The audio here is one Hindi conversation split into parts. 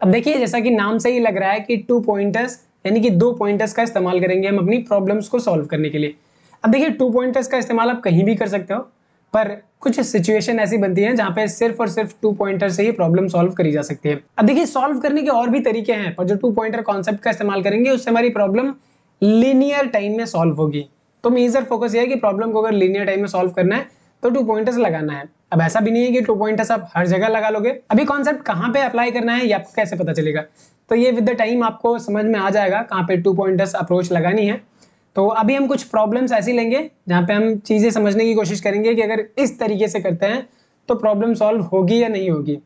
अब देखिए जैसा कि नाम से ही लग रहा है कि 2 पॉइंटर्स यानी कि 2 पॉइंटर्स का इस्तेमाल करेंगे हम अपनी प्रॉब्लम्स को सॉल्व करने के लिए। अब देखिए 2 पॉइंटर्स का इस्तेमाल आप कहीं भी कर सकते हो, पर कुछ सिचुएशन ऐसी बनती है जहां पे सिर्फ और सिर्फ 2 पॉइंटर से ही प्रॉब्लम सॉल्व करी जा सकती है। अब देखिए सॉल्व करने के और भी तरीके हैं, पर जो 2 पॉइंटर कॉन्सेप्ट का इस्तेमाल करेंगे उससे हमारी प्रॉब्लम लीनियर टाइम में सॉल्व होगी। तो मेजर फोकस ये है कि प्रॉब्लम को अगर लीनियर टाइम में सॉल्व करना है तो 2 पॉइंटर्स लगाना है। अब ऐसा भी नहीं है कि 2 पॉइंटर्स आप हर जगह लगा लोगे। अभी कॉन्सेप्ट कहां पे अप्लाई करना है ये आपको कैसे पता चलेगा? तो ये विद द टाइम आपको समझ में आ जाएगा कहां पे 2 पॉइंटर्स अप्रोच लगानी है। तो अभी हम कुछ प्रॉब्लम्स ऐसी लेंगे जहां पे हम चीजें समझने की कोशिश करेंगे कि अगर इस तरीके से करते हैं तो प्रॉब्लम सॉल्व होगी या नहीं होगी,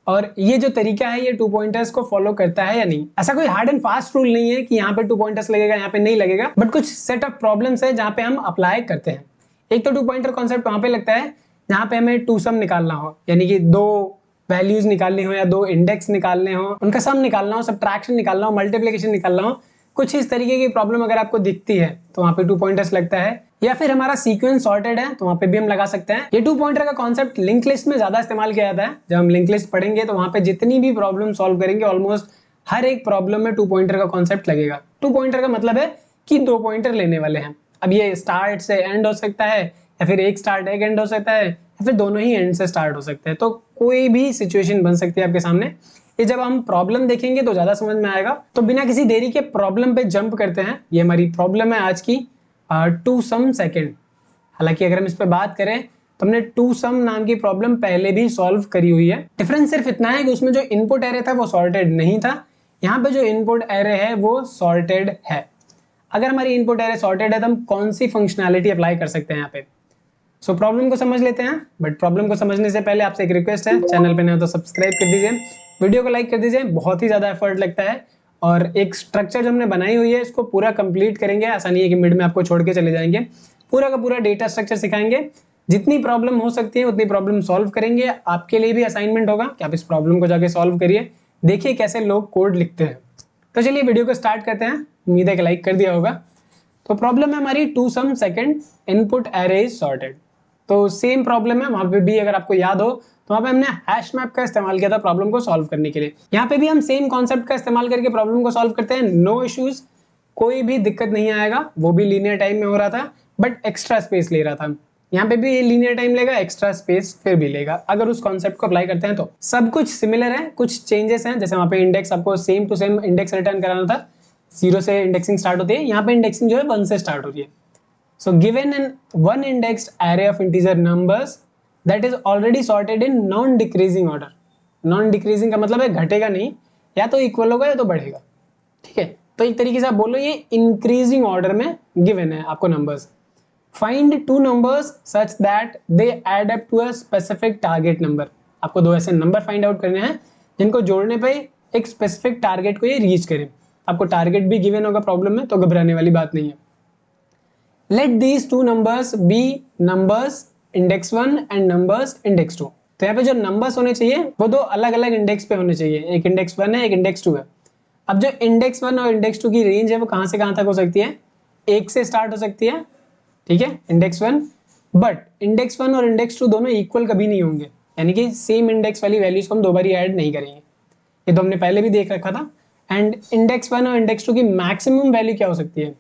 और ये जो तरीका है ये 2 पॉइंटर्स को फॉलो करता है या नहीं। ऐसा कोई हार्ड एंड फास्ट रूल नहीं है कि यहाँ पे 2 पॉइंटर्स लगेगा यहाँ पे नहीं लगेगा, बट कुछ सेट ऑफ प्रॉब्लम्स है जहां पे हम अप्लाई करते हैं। एक तो 2 पॉइंटर कॉन्सेप्ट वहां पे लगता है जहां पे हमें टू सम निकालना हो, यानी कि दो वैल्यूज निकालनी हो या दो इंडेक्स निकालने हो, उनका सम निकालना हो, सब्ट्रैक्शन निकालना हो, मल्टीप्लिकेशन निकालना हो। कुछ इस तरीके की प्रॉब्लम अगर आपको दिखती है तो वहां पे 2 पॉइंटर्स लगता है। या फिर हमारा सीक्वेंस सॉर्टेड है तो वहां पे भी हम लगा सकते हैं। ये 2 पॉइंटर का कॉन्सेप्ट लिंक लिस्ट में ज्यादा इस्तेमाल किया जाता है। जब हम लिंक लिस्ट पढ़ेंगे तो वहां पे जितनी भी प्रॉब्लम सॉल्व करेंगे ऑलमोस्ट हर एक प्रॉब्लम में 2 पॉइंटर का कॉन्सेप्ट लगेगा। 2 पॉइंटर का मतलब है कि 2 पॉइंटर लेने वाले हैं। अब ये स्टार्ट से एंड हो सकता है, या फिर एक स्टार्ट एक एंड हो सकता है, या फिर दोनों ही एंड से स्टार्ट हो सकते हैं। तो कोई भी सिचुएशन बन सकती है आपके सामने। ये जब हम प्रॉब्लम देखेंगे तो ज्यादा समझ में आएगा। तो बिना किसी देरी के प्रॉब्लम पे जंप करते हैं। ये हमारी प्रॉब्लम है आज की, टू सम सेकंड। हालांकि अगर हम इस पे बात करें तो हमने टू सम नाम की प्रॉब्लम पहले भी सॉल्व करी हुई है। डिफरेंस सिर्फ इतना है कि उसमें जो इनपुट एरे था वो सॉर्टेड नहीं था, यहाँ पे जो इनपुट एरे है वो सॉर्टेड है। अगर हमारी इनपुट एरे सॉर्टेड है तो हम कौन सी फंक्शनैलिटी अप्लाई कर सकते हैं यहाँ पे? सो प्रॉब्लम को समझ लेते हैं, बट प्रॉब्लम को समझने से पहले आपसे एक रिक्वेस्ट है, चैनल पे नए हो तो सब्सक्राइब कर दीजिए, वीडियो को लाइक कर दीजिए। बहुत ही ज्यादा एफर्ट लगता है और एक स्ट्रक्चर जो हमने बनाई हुई है इसको पूरा कंप्लीट करेंगे। ऐसा नहीं है कि मिड में आपको छोड़ के चले जाएंगे, पूरा का पूरा डेटा स्ट्रक्चर सिखाएंगे। जितनी प्रॉब्लम हो सकती है उतनी प्रॉब्लम सॉल्व करेंगे। आपके लिए भी असाइनमेंट होगा कि आप इस प्रॉब्लम को जाके सॉल्व करिए, देखिए कैसे लोग कोड लिखते हैं। तो चलिए वीडियो को स्टार्ट करते हैं। उम्मीद है कि लाइक कर दिया होगा। तो प्रॉब्लम है हमारी two sum second input array is sorted. तो सेम प्रॉब्लम है वहां पे भी, अगर आपको याद हो तो वहां पे हमने हैश मैप का इस्तेमाल किया था प्रॉब्लम को सॉल्व करने के लिए। यहाँ पे भी हम सेम कॉन्सेप्ट का इस्तेमाल करके प्रॉब्लम को सॉल्व करते हैं। नो इश्यूज, कोई भी दिक्कत नहीं आएगा। वो भी लीनियर टाइम में हो रहा था बट एक्स्ट्रा स्पेस ले रहा था। यहाँ पे भी लीनियर टाइम लेगा, एक्स्ट्रा स्पेस फिर भी लेगा। अगर उस कॉन्सेप्ट को अप्लाई करते हैं तो सब कुछ सिमिलर है, कुछ चेंजेस हैं। जैसे वहां पे इंडेक्स आपको same to same index return कराना था, 0 से इंडेक्सिंग स्टार्ट होती है। यहाँ पे इंडेक्सिंग जो है 1 से स्टार्ट हो रही है। So given an one indexed array of integer numbers that is already sorted in non-decreasing order. Non-decreasing का मतलब है घटेगा नहीं, या तो इक्वल होगा या तो बढ़ेगा। ठीक है, तो एक तरीके से आप बोलो ये इंक्रीजिंग ऑर्डर में गिवन है आपको numbers. Find two numbers such that they add up to a specific target number. आपको दो ऐसे नंबर फाइंड आउट करने हैं जिनको जोड़ने पे एक स्पेसिफिक टारगेट को ये रीच करे। आपको टारगेट भी गिवन होगा प्रॉब्लम में, तो घबराने वाली बात नहीं है। Let these two numbers be numbers index 1 and numbers index 2। तो यहाँ पे जो नंबर्स होने चाहिए वो दो अलग अलग इंडेक्स पे होने चाहिए, एक इंडेक्स 1 है एक इंडेक्स 2 है। अब जो इंडेक्स 1 और इंडेक्स 2 की रेंज है वो कहां से कहां तक हो सकती है? 1 से स्टार्ट हो सकती है, ठीक है, इंडेक्स 1। बट इंडेक्स 1 और इंडेक्स 2 दोनों इक्वल कभी नहीं होंगे, यानी कि सेम इंडेक्स वाली वैल्यूज को हम दो बार ऐड नहीं करेंगे। ये तो हमने पहले भी देख रखा था। एंड इंडेक्स 1 और इंडेक्स 2 की मैक्सिमम वैल्यू क्या हो सकती है?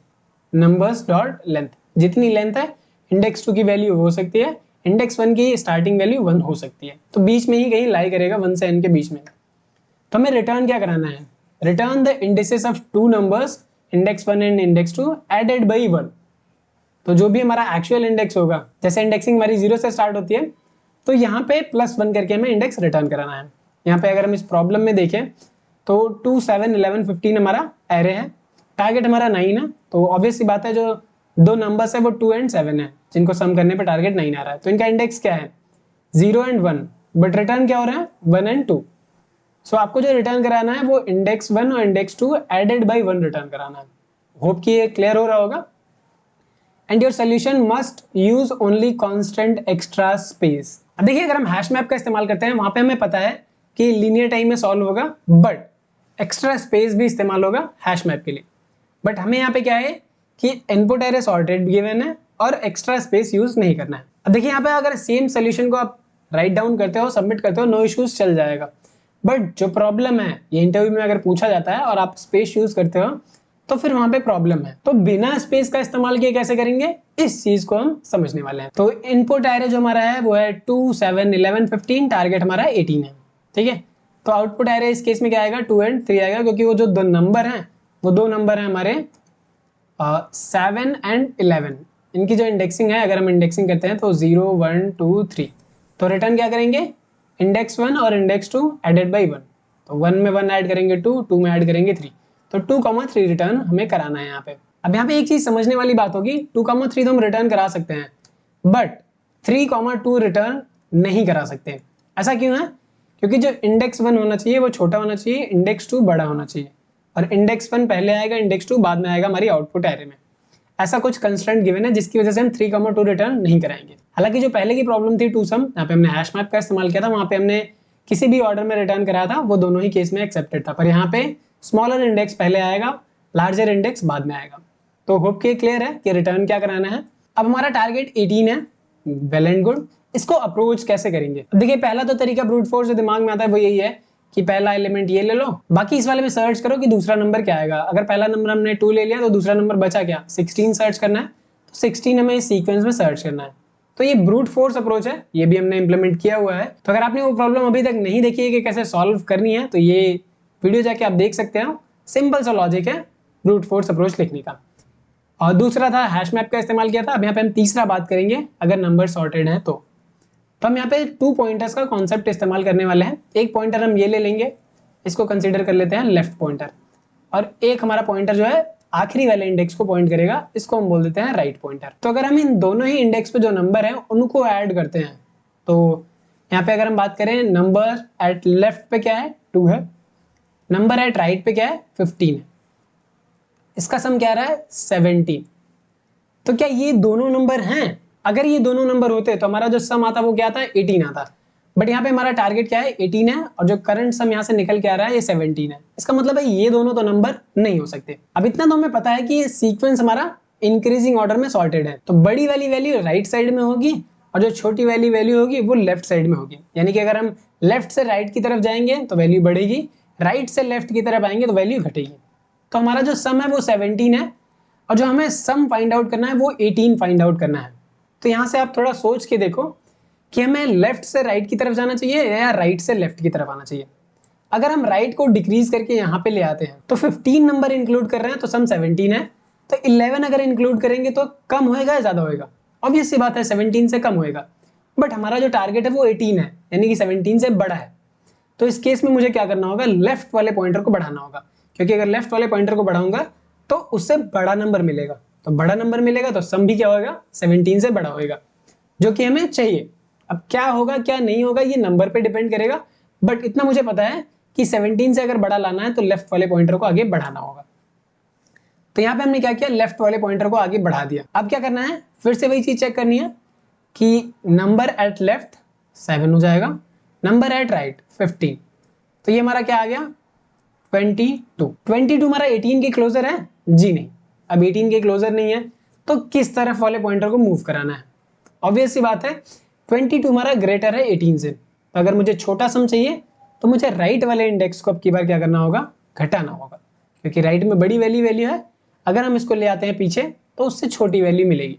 Numbers dot length. जितनी लेंथ है इंडेक्स 2 की वैल्यू हो सकती है, इंडेक्स 1 की स्टार्टिंग वैल्यू 1 हो सकती है। तो बीच में ही कहीं लाई करेगा 1 से n के बीच में। तो हमें रिटर्न क्या कराना है? Return the indices of two numbers index 1 and index 2 added by 1। तो जो भी हमारा एक्चुअल इंडेक्स होगा, जैसे इंडेक्सिंग हमारी 0 से स्टार्ट होती है, तो यहाँ पे +1 करके हमें इंडेक्स रिटर्न कराना है। यहाँ पे अगर हम इस प्रॉब्लम में देखें तो 2, 7, 11, 15 हमारा एरे है, टारगेट हमारा 9 है। तो ऑब्वियस सी बात है जो दो नंबर्स है वो 2 एंड 7 है, जिनको सम करने पे टारगेट 9 आ रहा है। तो इनका इंडेक्स क्या है? 0 एंड 1, बट रिटर्न क्या हो रहा है? 1 एंड 2। सो आपको जो रिटर्न कराना है वो इंडेक्स 1 और इंडेक्स 2 एडेड बाई 1 रिटर्न कराना है। होप कि ये क्लियर हो रहा होगा। And your solution must use only constant extra space. अब देखिए अगर हम हैश मैप का इस्तेमाल करते हैं वहां पे हमें पता है कि लीनियर टाइम में सॉल्व होगा, बट एक्स्ट्रा स्पेस भी इस्तेमाल होगा हैश मैप के लिए। बट हमें यहाँ पे क्या है कि इनपुट एरे सॉर्टेड गिवन है और एक्स्ट्रा स्पेस यूज नहीं करना है। अब देखिए यहाँ पे अगर सेम सोल्यूशन को आप राइट डाउन करते हो, सबमिट करते हो, नो इश्यूज चल जाएगा। बट जो प्रॉब्लम है, ये इंटरव्यू में अगर पूछा जाता है और आप स्पेस यूज करते हो तो फिर वहां पे प्रॉब्लम है। तो बिना स्पेस का इस्तेमाल किए कैसे करेंगे, इस चीज को हम समझने वाले हैं। तो इनपुट एरे जो हमारा है वो है 2, 7, 11, 15, टारगेट हमारा 18 है, ठीक है। तो आउटपुट एरे इस केस में क्या आएगा, 2 और 3 आएगा, क्योंकि वो जो दो नंबर हैं वो दो नंबर हैं हमारे 7 और 11। इनकी जो इंडेक्सिंग है, अगर हम इंडेक्सिंग करते हैं तो 0, 1, 2, 3, तो रिटर्न क्या करेंगे, इंडेक्स 1 और इंडेक्स 2 एडेड बाई 1। तो 1 में 1 ऐड करेंगे 2, 2 में ऐड करेंगे 3, तो 2,3 रिटर्न हमें कराना है यहाँ पे। अब यहाँ पे एक चीज समझने वाली बात होगी, 2,3 तो हम रिटर्न करा सकते हैं, बट 3,2 रिटर्न नहीं करा सकते। ऐसा क्यों है, क्योंकि जो इंडेक्स 1 होना चाहिए वो छोटा होना चाहिए, इंडेक्स 2 बड़ा होना चाहिए, और इंडेक्स 1 पहले आएगा, इंडेक्स 2 बाद में आएगा हमारी आउटपुट एरे में। ऐसा कुछ कंस्ट्रेंट गिवन है जिसकी वजह से हम 3,2 रिटर्न नहीं कराएंगे। हालांकि जो पहले की प्रॉब्लम थी 2 सम, यहाँ पे हमने हैश मैप का इस्तेमाल किया था, वहां पे हमने किसी भी ऑर्डर में रिटर्न कराया था, वो दोनों ही केस में एक्सेप्टेड था। पर यहाँ पे स्मॉलर इंडेक्स पहले आएगा, लार्जर इंडेक्स बाद में आएगा। तो होप के क्लियर है कि रिटर्न क्या कराना है। अब हमारा टारगेट 18 है, वेल एंड गुड। इसको अप्रोच कैसे करेंगे, देखिए पहला तो तरीका ब्रूट फोर्स जो दिमाग में आता है वो यही है कि पहला एलिमेंट ये ले लो, बाकी इस वाले में सर्च करो कि दूसरा नंबर क्या आएगा। अगर पहला नंबर हमने 2 ले लिया तो दूसरा नंबर बचा क्या, 16 सर्च करना है, तो 16 हमें इस सीक्वेंस में सर्च करना है। तो ये ब्रूट फोर्स अप्रोच है, ये भी हमने इंप्लीमेंट किया हुआ है। तो अगर आपने वो प्रॉब्लम अभी तक नहीं देखी है कि कैसे सॉल्व करनी है, तो ये वीडियो जाके आप देख सकते हो। सिंपल सा लॉजिक है ब्रूट फोर्स अप्रोच लिखने का। और दूसरा था हैश मैप का इस्तेमाल किया था। अब यहाँ पे हम तीसरा बात करेंगे अगर नंबर सॉर्टेड है तो हम यहाँ पे 2 पॉइंटर्स का कॉन्सेप्ट इस्तेमाल करने वाले हैं। एक पॉइंटर हम ये ले लेंगे, इसको कंसीडर कर लेते हैं लेफ्ट पॉइंटर, और एक हमारा पॉइंटर जो है आखिरी वाले इंडेक्स को पॉइंट करेगा, इसको हम बोल देते हैं राइट पॉइंटर। तो अगर हम इन दोनों ही इंडेक्स पे जो नंबर है उनको ऐड करते हैं, तो यहाँ पे अगर हम बात करें नंबर एट लेफ्ट पे क्या है, 2 है, नंबर एट राइट पे क्या है, 15 है, इसका सम क्या रहा है, 17। तो क्या ये दोनों नंबर हैं, अगर ये दोनों नंबर होते तो हमारा जो सम आता वो क्या था, 18 आता। बट यहाँ पे हमारा टारगेट क्या है, 18 है, और जो करंट सम यहाँ से निकल के आ रहा है ये 17 है। इसका मतलब है ये दोनों तो नंबर नहीं हो सकते। अब इतना तो हमें पता है कि ये सीक्वेंस हमारा इंक्रीजिंग ऑर्डर में सॉर्टेड है, तो बड़ी वाली वैल्यू राइट साइड में होगी और जो छोटी वाली वैल्यू होगी वो लेफ्ट साइड में होगी। यानी कि अगर हम लेफ्ट से राइट की तरफ जाएंगे तो वैल्यू बढ़ेगी, राइट से लेफ्ट की तरफ आएंगे तो वैल्यू घटेगी। तो हमारा जो सम है वो 17 है, और जो हमें सम फाइंड आउट करना है वो 18 फाइंड आउट करना है। तो यहाँ से आप थोड़ा सोच के देखो कि हमें लेफ्ट से राइट की तरफ जाना चाहिए या राइट से लेफ्ट की तरफ आना चाहिए। अगर हम राइट को डिक्रीज करके यहाँ पे ले आते हैं तो 15 नंबर इंक्लूड कर रहे हैं तो सम 17 है, तो 11 अगर इंक्लूड करेंगे तो कम होएगा या ज्यादा होएगा, ऑब्वियस सी बात है 17 से कम होएगा। बट हमारा जो टारगेट है वो 18 है, यानी कि 17 से बड़ा है। तो इस केस में मुझे क्या करना होगा, लेफ्ट वाले पॉइंटर को बढ़ाना होगा, क्योंकि अगर लेफ्ट वाले पॉइंटर को बढ़ाऊंगा तो उससे बड़ा नंबर मिलेगा, तो बड़ा नंबर मिलेगा तो सम भी क्या होगा, 17 से बड़ा होगा, जो कि हमें चाहिए। अब क्या होगा क्या नहीं होगा ये नंबर पे डिपेंड करेगा, बट इतना मुझे पता है कि 17 से अगर बड़ा लाना है तो लेफ्ट वाले पॉइंटर को आगे बढ़ाना होगा। तो यहाँ पे हमने क्या किया, लेफ्ट वाले पॉइंटर को आगे बढ़ा दिया। अब क्या करना है, फिर से वही चीज चेक करनी है कि नंबर एट लेफ्ट 7 हो जाएगा, नंबर एट राइट 15, तो ये हमारा क्या आ गया, 22 हमारा 18 के क्लोजर है, जी नहीं। अब 18 के क्लोजर नहीं है तो किस तरफ वाले पॉइंटर को मूव कराना है, ऑब्वियस सी बात है 22 हमारा ग्रेटर है 18 से। तो अगर मुझे छोटा सम चाहिए तो मुझे राइट वाले इंडेक्स को अब की बार क्या करना होगा, घटाना होगा, क्योंकि राइट में बड़ी वैल्यू है, अगर हम इसको ले आते हैं पीछे तो उससे छोटी वैल्यू मिलेगी।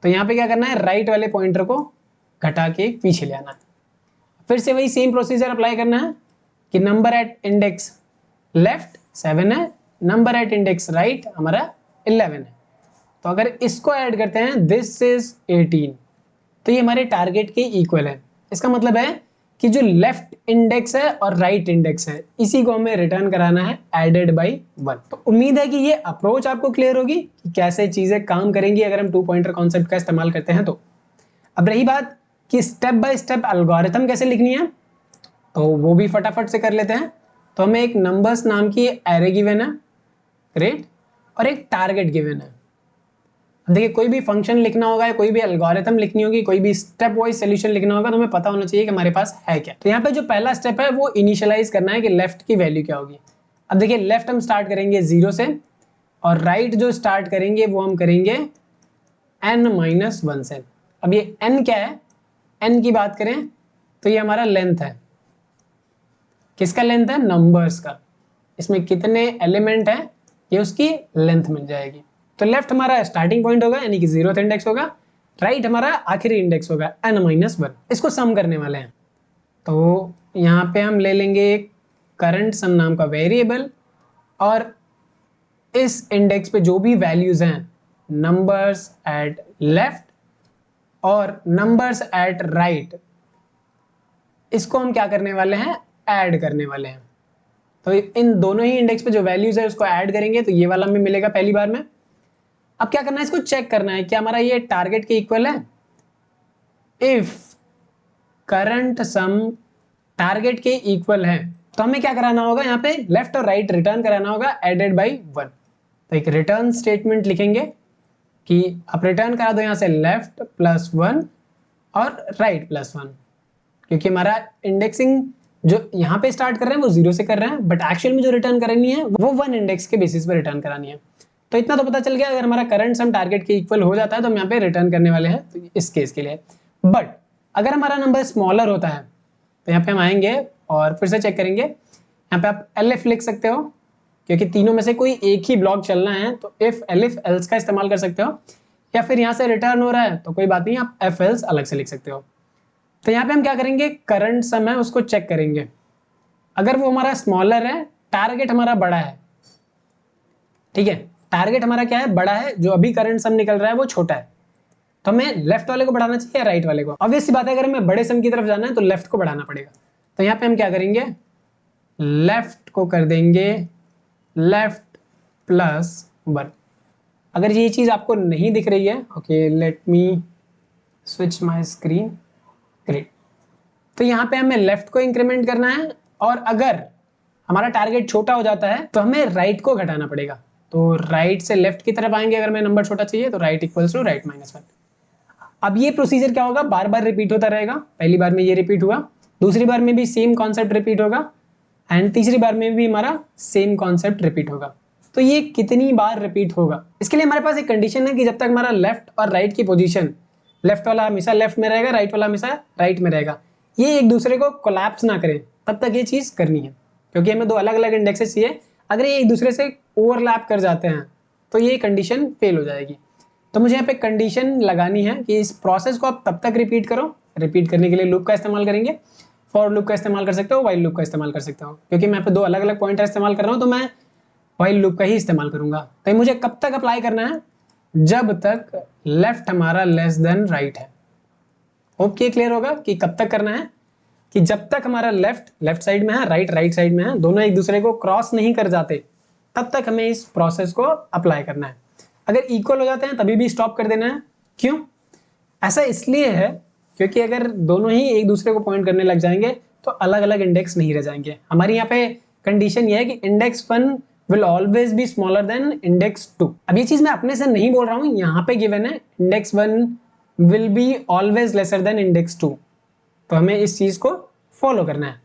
तो यहाँ पे क्या करना है, राइट वाले पॉइंटर को घटा के पीछे ले आना है। फिर से वही सेम प्रोसीजर अप्लाई करना है कि नंबर एट इंडेक्स लेफ्ट 7 है, नंबर एट इंडेक्स राइट हमारा 11 है। तो अगर इसको ऐड करते हैं दिस इज 18, तो ये हमारे टारगेट के इक्वल है। इसका मतलब है कि जो लेफ्ट इंडेक्स है और राइट इंडेक्स है इसी को हमें रिटर्न कराना है एडेड बाई 1। तो उम्मीद है कि ये अप्रोच आपको क्लियर होगी कि कैसे चीजें काम करेंगी अगर हम 2 पॉइंटर कॉन्सेप्ट का इस्तेमाल करते हैं। तो अब रही बात कि स्टेप बाय स्टेप एल्गोरिथम कैसे लिखनी है, तो वो भी फटाफट से कर लेते हैं। तो हमें एक नंबर्स नाम की एरे गिवन है, ग्रेट, और एक टारगेट गिवन है। देखिए कोई भी फंक्शन लिखना होगा या कोई भी एल्गोरिथम लिखनी होगी, कोई भी स्टेप वाइज सॉल्यूशन लिखना होगा, तो हमें पता होना चाहिए कि हमारे पास है क्या। तो यहाँ पे जो पहला स्टेप है वो इनिशियलाइज करना है कि लेफ्ट की वैल्यू क्या होगी। अब देखिए लेफ्ट हम स्टार्ट करेंगे 0 से, और राइट जो स्टार्ट करेंगे वो हम करेंगे n-1 से। अब ये n क्या है, n की बात करें तो ये हमारा लेंथ है, किसका लेंथ है? नंबर्स का। इसमें कितने एलिमेंट हैं ये उसकी लेंथ मिल जाएगी। तो लेफ्ट हमारा स्टार्टिंग पॉइंट होगा यानी कि 0th इंडेक्स होगा, राइट हमारा आखिरी इंडेक्स होगा n-1। इसको सम करने वाले हैं, तो यहाँ पे हम ले लेंगे करंट सम नाम का वेरिएबल, और इस इंडेक्स पे जो भी वैल्यूज हैं नंबर्स एट लेफ्ट और नंबर्स एट राइट, इसको हम क्या करने वाले हैं? ऐड करने वाले हैं। तो इन दोनों ही इंडेक्स पे जो वैल्यूज है उसको ऐड करेंगे तो ये वाला हमें मिलेगा पहली बार में। अब क्या करना है? इसको चेक करना है क्या हमारा ये टारगेट के इक्वल है। इफ करंट सम टारगेट के इक्वल है तो हमें क्या कराना होगा? यहाँ पे लेफ्ट और राइट रिटर्न कराना होगा एडेड बाई 1। तो एक रिटर्न स्टेटमेंट लिखेंगे कि आप रिटर्न करा दो यहाँ से लेफ्ट प्लस 1 और राइट प्लस 1, क्योंकि हमारा इंडेक्सिंग जो यहाँ पे स्टार्ट कर रहे हैं वो 0 से कर रहे हैं, बट एक्चुअल में जो रिटर्न करनी है वो 1 इंडेक्स के बेसिस पर रिटर्न करानी है। तो इतना तो पता चल गया, अगर हमारा करंट सम टारगेट के इक्वल हो जाता है तो हम यहाँ पे रिटर्न करने वाले हैं, तो इस केस के लिए। बट अगर हमारा नंबर स्मॉलर होता है तो यहाँ पे हम आएंगे और फिर से चेक करेंगे। यहाँ पे आप एलएफ लिख सकते हो, क्योंकि तीनों में से कोई एक ही ब्लॉक चलना है तो इफ एलिफ एल्स का इस्तेमाल कर सकते हो, या फिर यहाँ से रिटर्न हो रहा है तो कोई बात नहीं, आप एफ एल्स अलग से लिख सकते हो। तो यहाँ पे हम क्या करेंगे? करंट सम है उसको चेक करेंगे, अगर वो हमारा स्मॉलर है, टारगेट हमारा बड़ा है, ठीक है, टारगेट हमारा क्या है? बड़ा है, जो अभी करंट सम निकल रहा है वो छोटा है, तो हमें लेफ्ट वाले को बढ़ाना चाहिए या राइट वाले को? ऑब्वियस सी बात है, अगर हमें बड़े सम की तरफ जाना है तो लेफ्ट को बढ़ाना पड़ेगा। तो यहाँ पे हम क्या करेंगे? लेफ्ट को कर देंगे लेफ्ट प्लस 1। अगर ये चीज आपको नहीं दिख रही है, okay let me switch my screen, great. तो यहाँ पे हमें लेफ्ट को इंक्रीमेंट करना है, और अगर हमारा टारगेट छोटा हो जाता है तो हमें राइट को घटाना पड़ेगा। तो राइट से लेफ्ट की तरफ आएंगे, अगर हमें नंबर छोटा चाहिए तो राइट इक्वल्स टू राइट -1। अब ये प्रोसीजर क्या होगा? बार बार रिपीट होता रहेगा। पहली बार में ये रिपीट हुआ, दूसरी बार में भी सेम कॉन्सेप्ट रिपीट होगा, एंड तीसरी बार में भी हमारा सेम कॉन्सेप्ट रिपीट होगा। तो ये कितनी बार रिपीट होगा? इसके लिए हमारे पास एक कंडीशन है कि जब तक हमारा लेफ्ट और राइट की पोजीशन, लेफ्ट वाला हमेशा लेफ्ट में रहेगा, राइट वाला हमेशा राइट में रहेगा, ये एक दूसरे को कोलैप्स ना करें, तब तक ये चीज करनी है, क्योंकि हमें दो अलग अलग इंडेक्सेस चाहिए। अगर ये एक दूसरे से ओवरलैप कर जाते हैं तो ये कंडीशन फेल हो जाएगी। तो मुझे यहाँ पे कंडीशन लगानी है कि इस प्रोसेस को आप तब तक रिपीट करो। रिपीट करने के लिए लूप का इस्तेमाल करेंगे, फॉर लूप का इस्तेमाल कर सकते हो, वाइल लूप का इस्तेमाल कर सकते हो। क्योंकि मैं यहाँ पे दो अलग अलग पॉइंटर इस्तेमाल कर रहा हूँ तो मैं वाइल लूप का ही इस्तेमाल करूंगा। तो मुझे कब तक अप्लाई करना है? जब तक लेफ्ट हमारा लेस देन राइट है। ओके, क्लियर होगा कि कब तक करना है? कि जब तक हमारा लेफ्ट साइड में है, राइट साइड में है, दोनों एक दूसरे को क्रॉस नहीं कर जाते, तब तक हमें इस प्रोसेस को अप्लाई करना है। अगर इक्वल हो जाते हैं तभी भी स्टॉप कर देना है। क्यों? ऐसा इसलिए है क्योंकि अगर दोनों ही एक दूसरे को पॉइंट करने लग जाएंगे तो अलग अलग इंडेक्स नहीं रह जाएंगे। हमारी यहाँ पे कंडीशन ये है कि index 1 will always be smaller than index 2। अब ये चीज मैं अपने से नहीं बोल रहा हूँ, यहाँ पे गिवन है index 1 will be always lesser than index 2। तो हमें इस चीज को फॉलो करना है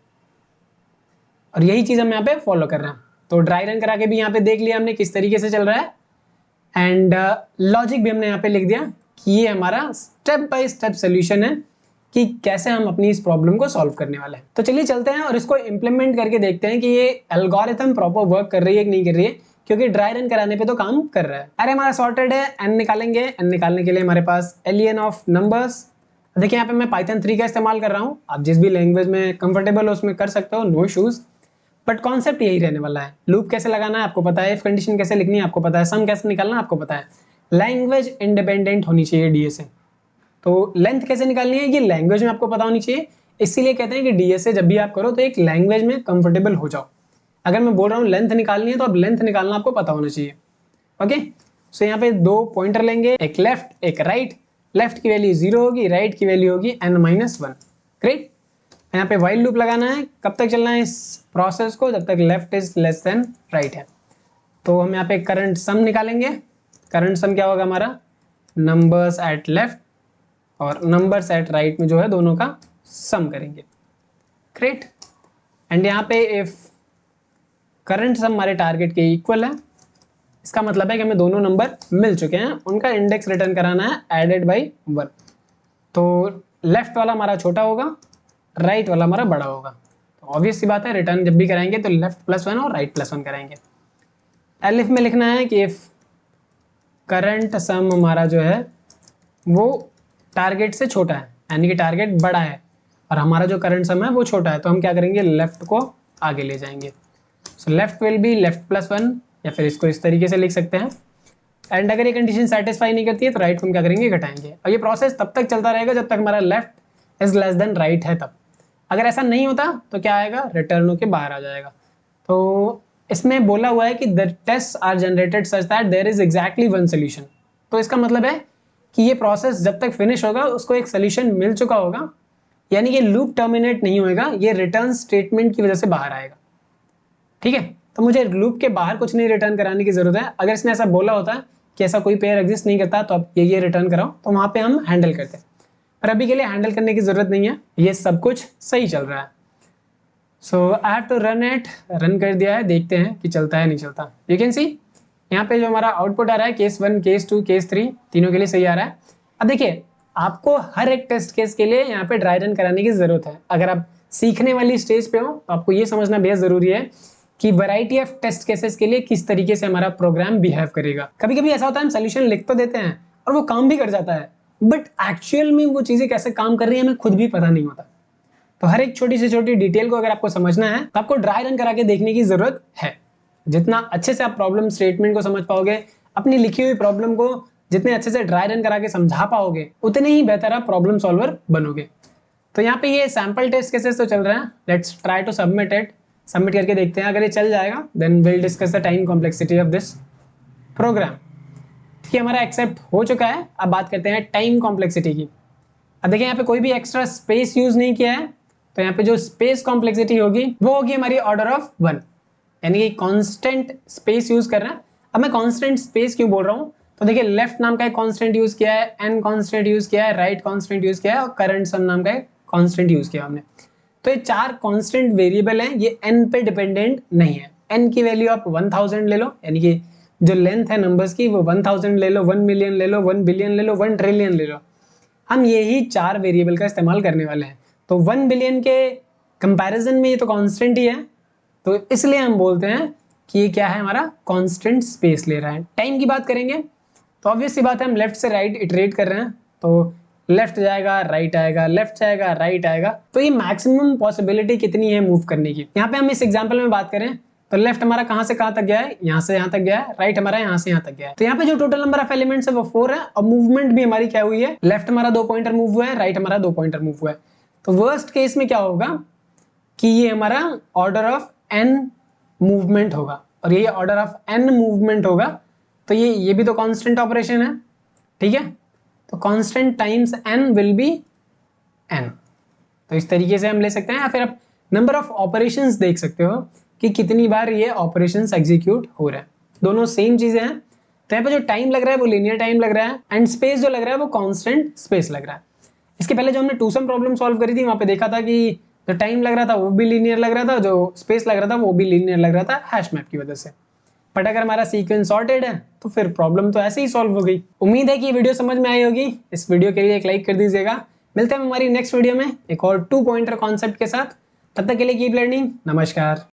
और यही चीज हम यहाँ पे फॉलो कर रहे हैं। तो ड्राई रन करा के भी यहाँ पे देख लिया हमने किस तरीके से चल रहा है, एंड लॉजिक भी हमने यहाँ पे लिख दिया कि ये हमारा स्टेप बाय स्टेप सोल्यूशन है कि कैसे हम अपनी इस प्रॉब्लम को सॉल्व करने वाले हैं। तो चलिए चलते हैं और इसको इम्प्लीमेंट करके देखते हैं कि ये एल्गोरिथम प्रॉपर वर्क कर रही है कि नहीं कर रही है, क्योंकि ड्राई रन कराने पे तो काम कर रहा है। अरे हमारा सॉर्टेड है, एन निकालेंगे। एन निकालने के लिए हमारे पास एलियन ऑफ नंबर्स। देखिए यहाँ पे मैं पाइथन 3 का इस्तेमाल कर रहा हूँ, आप जिस भी लैंग्वेज में कंफर्टेबल हो उसमें कर सकते हो, नो इश्यूज। बट कॉन्सेप्ट यही रहने वाला है। लूप कैसे लगाना है आपको पता है, इफ कंडीशन कैसे लिखनी है आपको पता है, सम कैसे निकालना है आपको पता है, लैंग्वेज इंडिपेंडेंट होनी चाहिए डीएसए। तो लेंथ कैसे निकालनी है ये लैंग्वेज में आपको पता होनी चाहिए। इसीलिए कहते हैं कि डीएसए जब भी आप करो तो एक लैंग्वेज में कंफर्टेबल हो जाओ। अगर मैं बोल रहा हूँ लेंथ निकालनी है तो अब लेंथ निकालना आपको पता होना चाहिए। ओके, सो यहाँ पे दो पॉइंटर लेंगे, एक लेफ्ट एक राइट। लेफ्ट की वैल्यू 0 होगी, राइट की वैल्यू होगी n-1। ग्रेट। यहाँ पे वाइल लूप लगाना है, कब तक चलना है इस प्रोसेस को? जब तक left is less than right है। तो हम यहाँ पे करंट सम निकालेंगे। करंट सम क्या होगा हमारा? नंबर्स एट लेफ्ट और नंबर्स एट राइट में जो है दोनों का सम करेंगे। ग्रेट। एंड यहाँ पे इफ करंट सम हमारे टारगेट के इक्वल है, इसका मतलब है कि हमें दोनों नंबर मिल चुके हैं, उनका इंडेक्स रिटर्न कराना है एडेड बाई 1। तो लेफ्ट वाला हमारा छोटा होगा, राइट वाला हमारा बड़ा होगा। तो ऑब्वियस सी बात है, रिटर्न जब भी कराएंगे तो लेफ्ट +1 और राइट +1 कराएंगे। एलिफ में लिखना है कि इफ करंट सम हमारा जो है वो टारगेट से छोटा है, यानी कि टारगेट बड़ा है और हमारा जो करंट सम है वो छोटा है, तो हम क्या करेंगे, लेफ्ट को आगे ले जाएंगे। So left will be left +1, या फिर इसको इस तरीके से लिख सकते हैं। एंड अगर ये कंडीशन सेटिस्फाई नहीं करती है तो राइट को हम क्या करेंगे, घटाएंगे। और ये प्रोसेस तब तक चलता रहेगा जब तक हमारा left is less than right है तब। अगर ऐसा नहीं होता तो क्या आएगा, रिटर्न होके बाहर आ जाएगा। तो इसमें बोला हुआ है कि the test are generated such that there is exactly one solution. तो इसका मतलब है कि ये प्रोसेस जब तक फिनिश होगा उसको एक सोल्यूशन मिल चुका होगा, यानी कि लूप टर्मिनेट नहीं होएगा, ये रिटर्न स्टेटमेंट की वजह से बाहर आएगा। ठीक है, तो मुझे लूप के बाहर कुछ नहीं रिटर्न कराने की जरूरत है। अगर इसने ऐसा बोला होता है कि ऐसा कोई पेयर एग्जिस्ट नहीं करता तो आप ये रिटर्न कराओ, तो वहां पे हम हैंडल करते हैं, पर अभी के लिए हैंडल करने की जरूरत नहीं है, ये सब कुछ सही चल रहा है। So I have to run it, run कर दिया है, देखते हैं कि चलता है नहीं चलता। यू कैन सी यहाँ पे जो हमारा आउटपुट आ रहा है केस 1, केस 2, केस 3 तीनों के लिए सही आ रहा है। अब देखिए, आपको हर एक टेस्ट केस के लिए यहाँ पे ड्राई रन कराने की जरूरत है। अगर आप सीखने वाली स्टेज पे हो तो आपको ये समझना बेहद जरूरी है कि वैरायटी ऑफ टेस्ट केसेस के लिए किस तरीके से हमारा प्रोग्राम बिहेव करेगा। कभी कभी ऐसा होता है हम सोल्यूशन लिख तो देते हैं और वो काम भी कर जाता है, बट एक्चुअल में वो चीजें कैसे काम कर रही है हमें खुद भी पता नहीं होता। तो हर एक छोटी से छोटी डिटेल को अगर आपको समझना है तो आपको ड्राई रन करा के देखने की जरूरत है। जितना अच्छे से आप प्रॉब्लम स्टेटमेंट को समझ पाओगे, अपनी लिखी हुई प्रॉब्लम को जितने अच्छे से ड्राई रन करा के समझा पाओगे, उतने ही बेहतर आप प्रॉब्लम सॉल्वर बनोगे। तो यहाँ पे ये सैंपल टेस्ट केसेस तो चल रहे हैं, let's try to submit it. Submit करके देखते हैं, अगर ये चल जाएगा then will discuss the time complexity of this program. ठीक है, हमारा एक्सेप्ट हो चुका है। अब बात करते हैं टाइम कॉम्प्लेक्सिटी की। अब देखिए यहाँ पे कोई भी एक्स्ट्रा स्पेस यूज नहीं किया है, तो यहाँ पे जो स्पेस कॉम्प्लेक्सिटी होगी वो होगी हमारी ऑर्डर ऑफ 1, यानी कि कांस्टेंट स्पेस यूज कर रहे हैं। अब मैं कांस्टेंट स्पेस क्यों बोल रहा हूँ, तो देखिए लेफ्ट नाम का एक कांस्टेंट यूज किया है, एन कांस्टेंट यूज किया है, राइट कांस्टेंट यूज किया है और करंट सम नाम का एक कांस्टेंट यूज किया हमने। तो ये 4 कांस्टेंट वेरिएबल हैं, ये एन पे डिपेंडेंट नहीं है। एन की वैल्यू आप 1000 ले लो, यानी कि जो लेंथ है नंबर्स की वो 1000 ले लो, 1 मिलियन ले लो, 1 बिलियन ले लो, 1 ट्रिलियन ले लो। हम यही 4 वेरिएबल का इस्तेमाल करने वाले हैं। तो 1 बिलियन के कंपैरिजन में ये तो कांस्टेंट ही है, तो इसलिए हम बोलते हैं कि ये क्या है, हमारा कांस्टेंट स्पेस ले रहा है। टाइम की बात करेंगे तो ऑब्वियस सी बात है, हम लेफ्ट से राइट इटरेट कर रहे हैं, तो लेफ्ट जाएगा राइट आएगा, लेफ्ट जाएगा राइट आएगा। तो ये मैक्सिमम पॉसिबिलिटी कितनी है मूव करने की। यहाँ पे हम इस एग्जांपल में बात करें तो लेफ्ट हमारा कहां से कहां तक गया है, यहाँ से यहाँ तक गया है, राइट हमारा यहाँ से यहाँ तक गया है। तो यहाँ पे जो टोटल नंबर ऑफ एलिमेंट्स है वो 4 है, और मूवमेंट भी हमारी क्या हुई है, लेफ्ट हमारा 2 पॉइंटर मूव हुआ है, राइट हमारा 2 पॉइंटर मूव हुआ है। तो वर्स्ट केस में क्या होगा कि ये हमारा ऑर्डर ऑफ n मूवमेंट होगा, और ये ऑर्डर ऑफ n मूवमेंट होगा तो ये भी तो कांस्टेंट ऑपरेशन है। ठीक है, तो constant times n will be n। तो इस तरीके से हम ले सकते हैं, या फिर आप नंबर ऑफ ऑपरेशंस देख सकते हो कि कितनी बार ये ऑपरेशंस एग्जीक्यूट हो रहे हैं। दोनों सेम चीजें हैं, तो यहाँ पे जो टाइम लग रहा है वो लीनियर टाइम लग रहा है, एंड स्पेस जो लग रहा है वो कांस्टेंट स्पेस लग रहा है। इसके पहले जो हमने टू सम प्रॉब्लम सॉल्व करी थी वहां पे देखा था कि जो टाइम लग रहा था वो भी लीनियर लग रहा था, जो स्पेस लग रहा था वो भी लीनियर लग रहा था हैश मैप की वजह से। बट अगर हमारा सीक्वेंस सॉर्टेड है तो फिर प्रॉब्लम तो ऐसे ही सॉल्व हो गई। उम्मीद है कि वीडियो समझ में आई होगी। इस वीडियो के लिए एक लाइक कर दीजिएगा। मिलते हैं हमारी नेक्स्ट वीडियो में एक और 2 पॉइंटर कॉन्सेप्ट के साथ। तब तक के लिए कीप लर्निंग। नमस्कार।